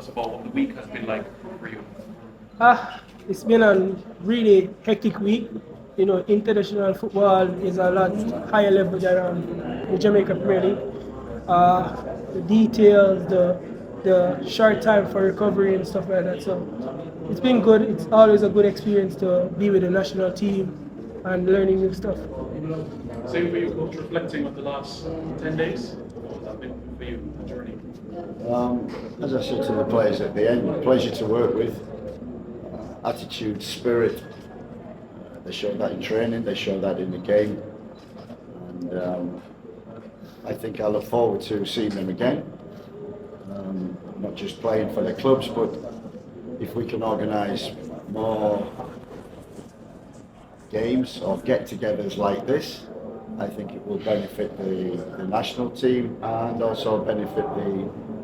us about what the week has been like for you. It's been a really hectic week. You know, international football is a lot higher level than the Jamaica Premier League. The details, the short time for recovery and stuff like that. So it's been good. It's always a good experience to be with the national team and learning new stuff. Same for you, coach, reflecting on the last 10 days. What has that been for you, the journey? As I said to the players at the end, pleasure to work with. Attitude, spirit. They show that in training, they show that in the game. And I think I look forward to seeing them again. Not just playing for their clubs, but if we can organise more games or get-togethers like this, I think it will benefit the national team and also benefit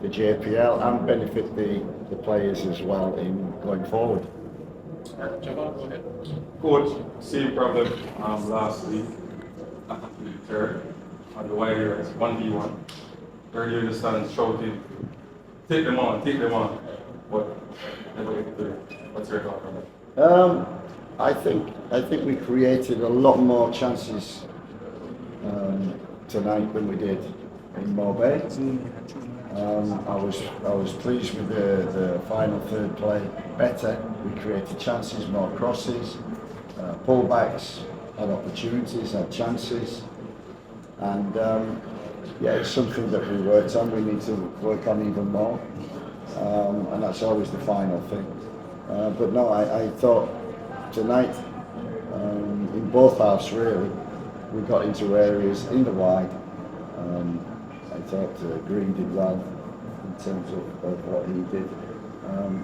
the JPL and benefit the players as well in going forward. Jabbar, go ahead. Coach, same problem last week after the third on the wide areas, 1v1. Earlier in the stands shouting, take them on, but never get through. What's your thought on that? I think we created a lot more chances tonight than we did in Morbay. I was pleased with the final third play. Better, we created chances, more crosses, pullbacks, had opportunities, had chances, and yeah, it's something that we worked on. We need to work on even more, and that's always the final thing. But no, I thought tonight, in both halves really, we got into areas in the wide. I thought Green did well in terms of what he did,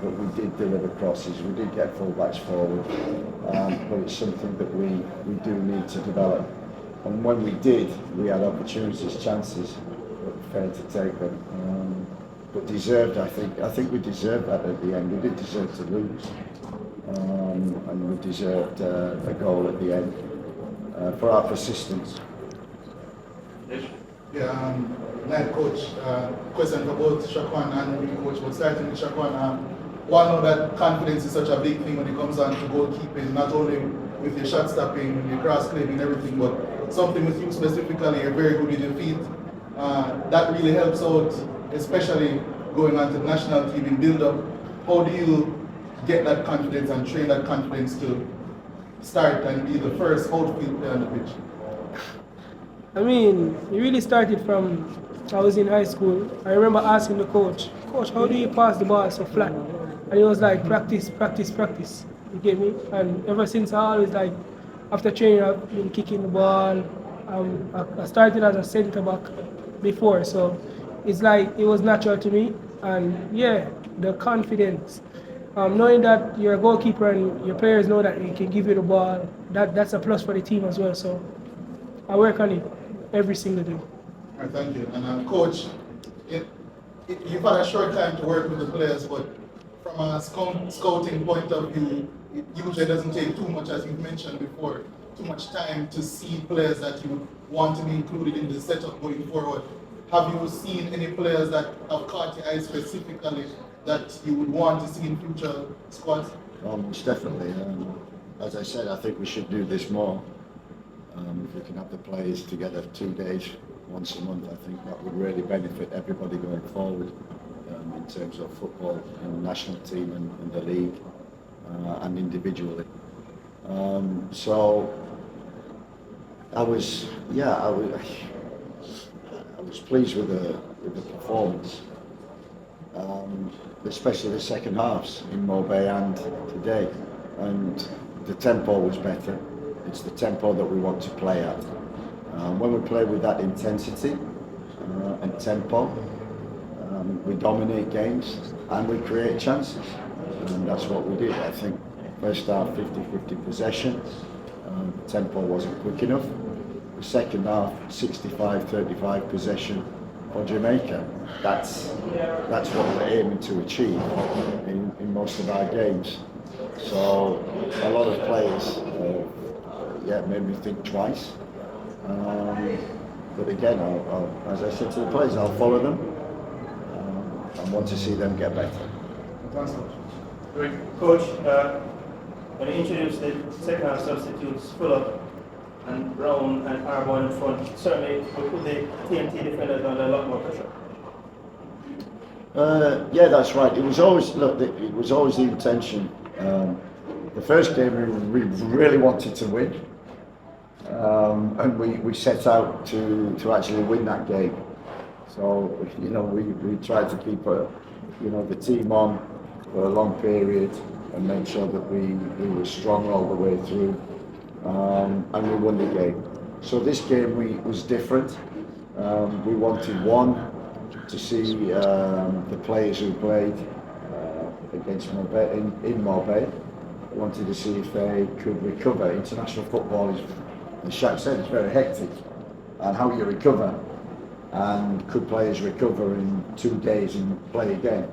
but we did deliver crosses, we did get fullbacks forward, but it's something that we do need to develop. And when we did, we had opportunities, chances, but failed to take them. But deserved, I think we deserved that at the end. We did deserve to lose, and we deserved a goal at the end for our persistence. Yeah, night coach, question for both Shakwan and the coach, but starting with Shakwan, one know that confidence is such a big thing when it comes down to goalkeeping, not only with your shot stopping, with your cross claiming and everything, but something with you specifically, you're very good with your feet. That really helps out, especially going on to the national team in build-up. How do you get that confidence and train that confidence to start and be the first outfield player on the pitch? I mean, it really started from I was in high school. I remember asking the coach, how do you pass the ball so flat? And he was like, practice, practice, practice. You get me? And ever since I always like, after training, I've been kicking the ball. I started as a centre back before, so it's like it was natural to me. And yeah, the confidence, knowing that you're a goalkeeper and your players know that they can give you the ball, that's a plus for the team as well. So I work on it every single day. All right, thank you. And coach, you've had a short time to work with the players, but from a scouting point of view, it usually doesn't take too much, as you've mentioned before, too much time to see players that you would want to be included in the setup going forward. Have you seen any players that have caught your eye specifically that you would want to see in future squads? Most definitely. As I said, I think we should do this more. If we can have the players together 2 days, once a month, I think that would really benefit everybody going forward in terms of football and the national team and the league and individually. So I was pleased with the performance, especially the second halves in Morbay and today, and the tempo was better. It's the tempo that we want to play at. When we play with that intensity and tempo, we dominate games and we create chances. And that's what we did. I think first half 50-50 possession, the tempo wasn't quick enough. The second half 65-35 possession for Jamaica. That's what we're aiming to achieve in most of our games. So a lot of players made me think twice. But again, as I said to the players, I'll follow them. I want to see them get better. Thanks, Coach. Great. Coach, when you introduced the second half substitutes, Fuller and Brown and Arbon in front, certainly we put the TNT defenders under a lot more pressure. Yeah, that's right. It was always the intention. The first game we really wanted to win, and we set out to actually win that game. So we tried to keep the team on for a long period and make sure that we were strong all the way through, and we won the game. So this game was different. We wanted to see the players who played against Marbella, in Marbella. We wanted to see if they could recover. International football is, as Shaq said, it's very hectic, and how you recover, and could players recover in 2 days and play again.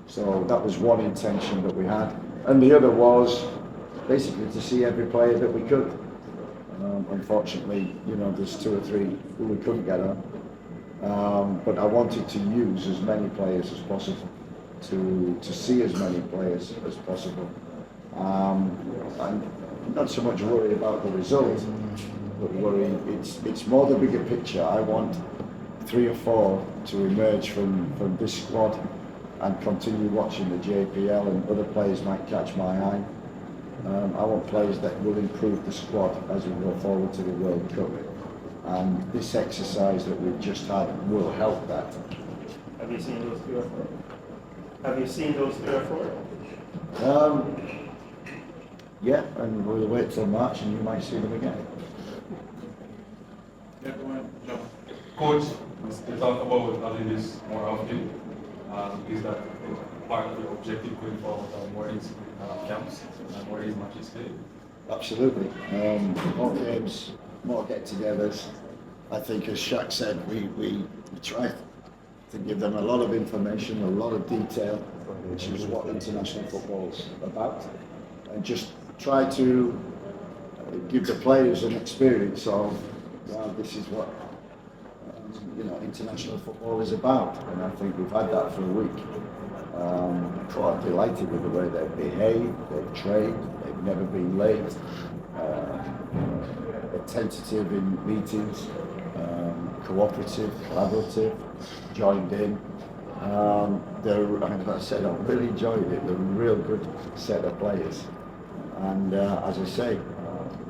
So that was one intention that we had, and the other was basically to see every player that we could. Unfortunately, there's 2 or 3 who we couldn't get on. But I wanted to use as many players as possible, to see as many players as possible. And not so much worry about the result, but worry, it's more the bigger picture. I want 3 or 4 to emerge from this squad and continue watching the JPL, and other players might catch my eye. I want players that will improve the squad as we go forward to the World Cup. And this exercise that we've just had will help that. Have you seen those 3 or 4? Have you seen those 3 or 4? Yeah, and we'll wait till March and you might see them again. Yeah, go ahead, John. Coach, we talk about having this more often. Is that part of the objective going forward, more these camps and more these matches played? Absolutely. More games, more get-togethers. I think, as Shaq said, we try to give them a lot of information, a lot of detail, which is what international football's about, and just try to give the players an experience of, wow, this is what international football is about. And I think we've had that for a week. Quite delighted with the way they've behaved, they've trained, they've never been late, attentive in meetings, cooperative, collaborative, joined in. As I said, I really enjoyed it. They're a real good set of players. And as I say,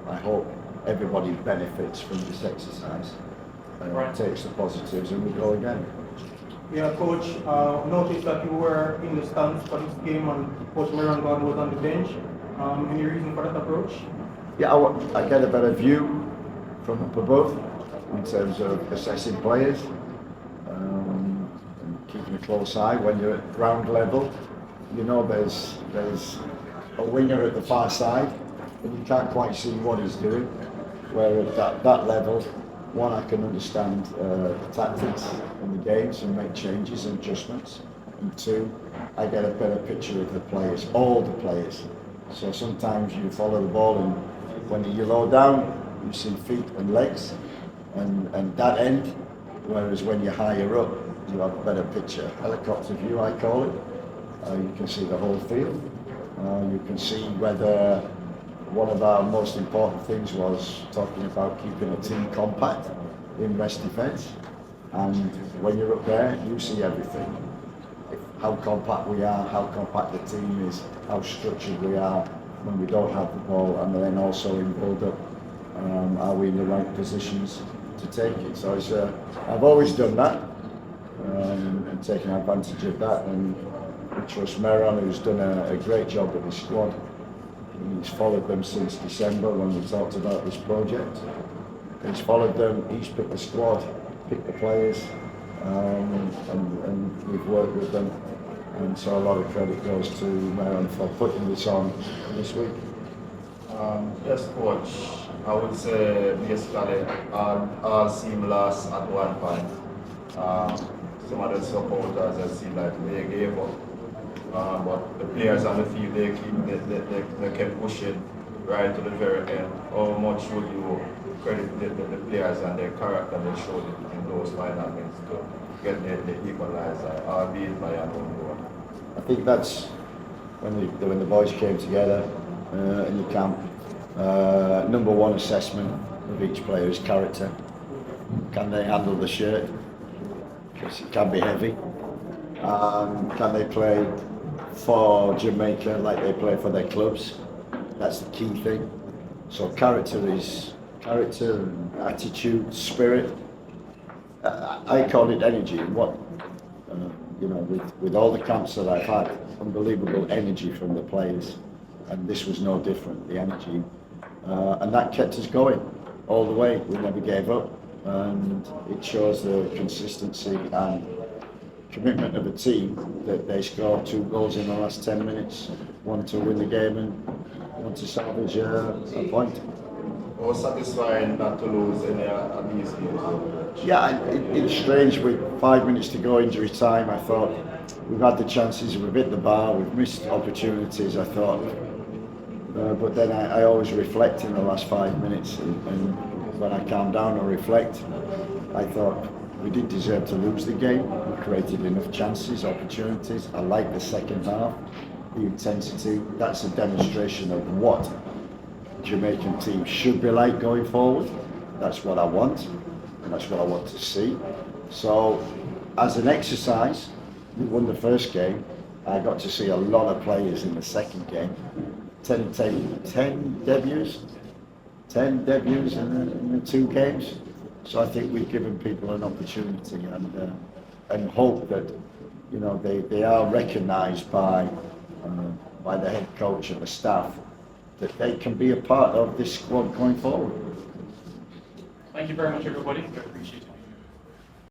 I hope everybody benefits from this exercise and takes the positives, and we go again. Yeah, Coach, noticed that you were in the stands for this game and Coach Mirangon was on the bench. Any reason for that approach? Yeah, I get a better view from up above in terms of assessing players, and keeping a close eye when you're at ground level. There's a winger at the far side and you can't quite see what he's doing, where at that level, one, I can understand the tactics in the games and make changes and adjustments, and 2, I get a better picture of the players, all the players. So sometimes you follow the ball, and when you're low down, you see feet and legs and that end, whereas when you're higher up, you have a better picture. Helicopter view, I call it. You can see the whole field. You can see whether one of our most important things was talking about keeping a team compact in rest defence. And when you're up there, you see everything. How compact we are, how compact the team is, how structured we are when we don't have the ball, and then also in build-up, are we in the right positions to take it? So I've always done that, and taken advantage of that, and we trust Meron, who's done a great job with the squad. He's followed them since December when we talked about this project. He's followed them, he's picked the squad, picked the players, and we've worked with them. And so a lot of credit goes to Meron for putting this on this week. Yes, Coach. I would say basically all seamless at one point. Some of the supporters, I see like they gave up. But the players on the field, they kept pushing right to the very end. How much would you credit the players and their character they showed in those final minutes to get the equalizer, albeit by an own goal? I think that's when the boys came together in the camp. Number one assessment of each player's character. Can they handle the shirt? Because it can be heavy. Can they play for Jamaica like they play for their clubs? That's the key thing. So character, attitude, spirit. I call it energy. What with all the camps that I've had, unbelievable energy from the players, and this was no different. The energy, and that kept us going all the way. We never gave up, and it shows the consistency and commitment of a team that they scored 2 goals in the last 10 minutes, one to win the game and one to salvage a point. Or satisfying not to lose any of these games? Yeah, it's strange with 5 minutes to go, injury time. I thought we've had the chances, we've hit the bar, we've missed opportunities. I thought, but then I always reflect in the last 5 minutes, and when I calm down and reflect, I thought we did deserve to lose the game. We created enough chances, opportunities. I like the second half, the intensity. That's a demonstration of what Jamaican team should be like going forward. That's what I want, and that's what I want to see. So, as an exercise, we won the first game. I got to see a lot of players in the second game. 10 debuts in the 2 games. So I think we've given people an opportunity, and hope that they are recognised by the head coach and the staff, that they can be a part of this squad going forward. Thank you very much, everybody. I appreciate it.